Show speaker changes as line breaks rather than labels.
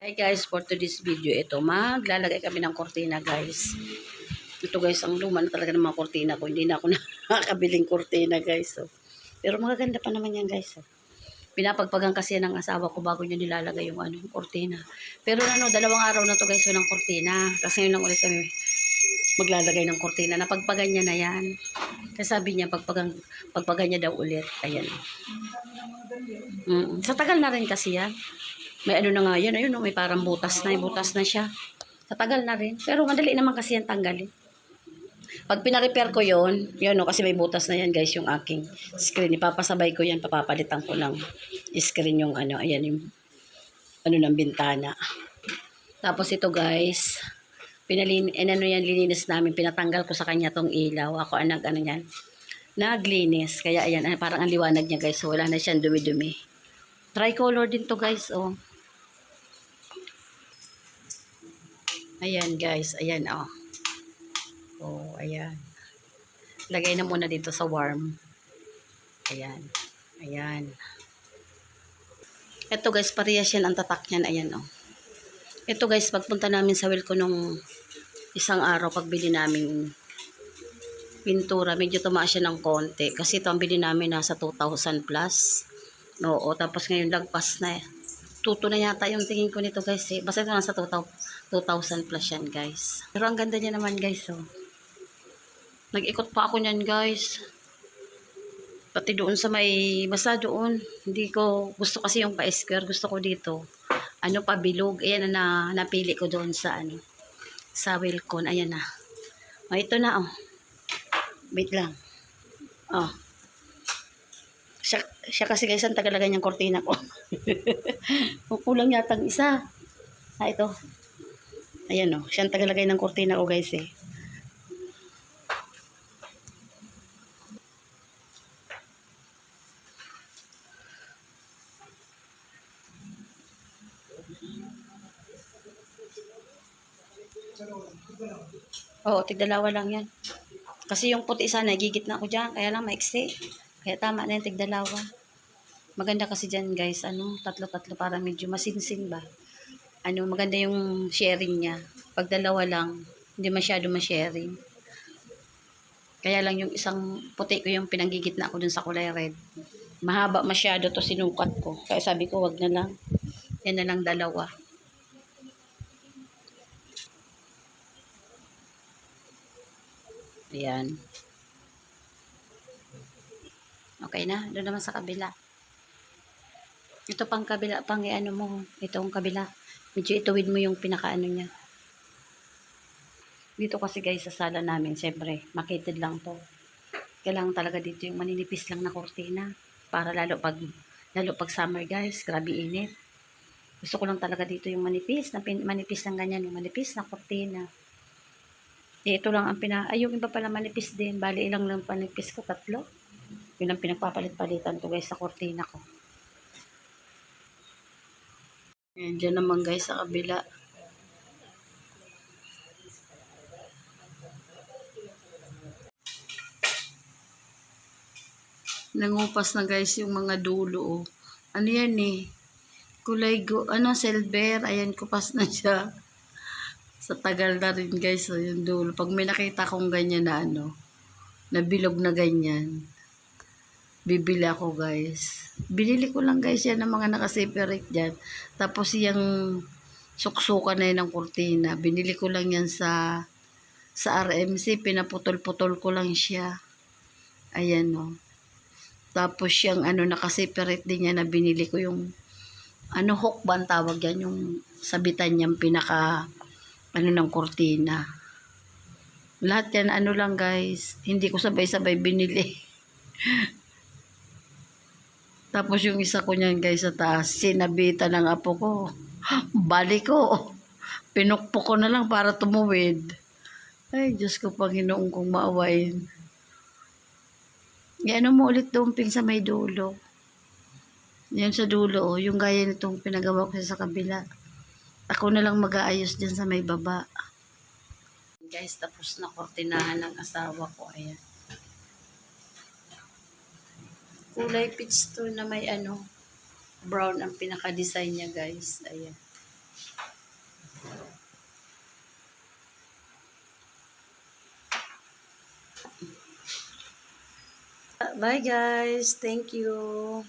Hi guys, for today's video, ito maglalagay kami ng kortina guys. Ito guys, ang luma na talaga ng mga kortina ko. Hindi na ako nakakabiling kortina guys. So. Pero magaganda pa naman yan guys. So. Pinapagpagan kasi ng asawa ko bago niya nilalagay yung kortina. Pero dalawang araw na to guys ng kortina. Kasi ngayon lang ulit kami maglalagay ng kortina. Napagpagan niya na yan. Kasi sabi niya, pagpagan niya daw ulit. Ayan. Sa tagal na rin kasi yan. May na nga yan, ayun, may parang butas na siya. Sa tagal na rin. Pero madali naman kasi yan tanggalin. Pag pina-repair ko yun, kasi may butas na yan guys, yung aking screen. Ipapasabay ko yan, papapalitan ko ng screen yung ayan yung ng bintana. Tapos ito guys, lininis namin, pinatanggal ko sa kanya tong ilaw. Ako yan, naglinis. Kaya ayan, parang ang liwanag niya guys, so wala na siyang dumi-dumi. Tricolor din to guys, oh. Ayan guys, ayan oh. Oh, ayan. Lagay na muna dito sa warm. Ayan. Ayan. Ito guys, parehas yan ang tatak niyan, ayan oh. Ito guys, pagpunta namin sa Wilco nung isang araw, pagbili namin pintura, medyo tumaas siya ng konti. Kasi ito ang bili namin nasa 2,000 plus. Oo, tapos ngayon lagpas na. Tuto na yata yung tingin ko nito guys eh. Basta ito nasa 2,000 plus yan guys. Pero ang ganda niya naman guys oh. Nag-ikot pa ako niyan guys. Pati doon sa may, basta doon. Hindi ko, gusto kasi yung pa-square. Gusto ko dito. Pabilog. Ayan na napili ko doon sa sa Wilcon. Ayan na. Oh, ito na oh. Wait lang. Oh. Siya kasi guys, ang tagalagay niyang kortina ko. Kulang yata ang isa. Ito. Ayan o. Siya ang tagalagay ng kortina ko guys eh. Oo, tigdalawa lang yan. Kasi yung puti sana, gigit na ako dyan. Kaya lang maiksi. Kaya tama na yung tigdalawa. Maganda kasi dyan guys. Tatlo-tatlo para medyo masinsin ba. Maganda yung sharing niya. Pag dalawa lang, hindi masyado ma-sharing. Kaya lang yung isang puti ko yung pinanggigitna ko dun sa kulay red. Mahaba masyado to sinukat ko. Kaya sabi ko wag na lang. Yan na lang dalawa. Ayan. Okay na. Doon naman sa kabila. Ito pang kabila. Mo. Itong kabila. Medyo ituwid mo yung pinakaano niya. Dito kasi guys sa sala namin. Siyempre. Makitid lang to. Kailangan talaga dito yung maninipis lang na kortina. Para lalo pag summer guys. Grabe init. Gusto ko lang talaga dito yung manipis. Manipis lang ganyan. Yung manipis na kortina. Ito lang ang yung iba pala manipis din. Bali ilang lang panipis ko, 3. Yun ang pinagpapalit-palitan ko guys sa kortina ko. Ayan, dyan naman guys sa kabila. Nangupas na guys yung mga dulo. Oh. Ano yan eh? Kulay silver. Ayan, kupas na siya. Sa tagal na rin guys, so yung dulo. Pag may nakita kong ganyan na nabilog na ganyan, bibili ako guys. Binili ko lang guys yan ng mga nakaseparate dyan. Tapos yung suksukan na yun ng kurtina, binili ko lang yan sa RMC, pinaputol-putol ko lang siya. Ayan o. Tapos yung nakaseparate din yan na binili ko yung hook ba ang tawag yan, yung sabitan niyang pinaka ng kortina. Lahat yan lang guys. Hindi ko sabay-sabay binili. Tapos yung isa ko niyan guys sa taas, sinabitan ng apo ko. Balik ko. Pinukpok ko na lang para tumuwid. Ay, Diyos ko, Panginoon kong maawain. Yan mo ulit dumping sa may dulo. Yan sa dulo, yung gaya nitong pinagawa ko sa kabila. Ako na lang mag-aayos din sa may baba. Guys, tapos na kortinahan ng asawa ko. Ayan. Kulay peach to na may brown ang pinaka-design niya guys. Ayan. Bye guys. Thank you.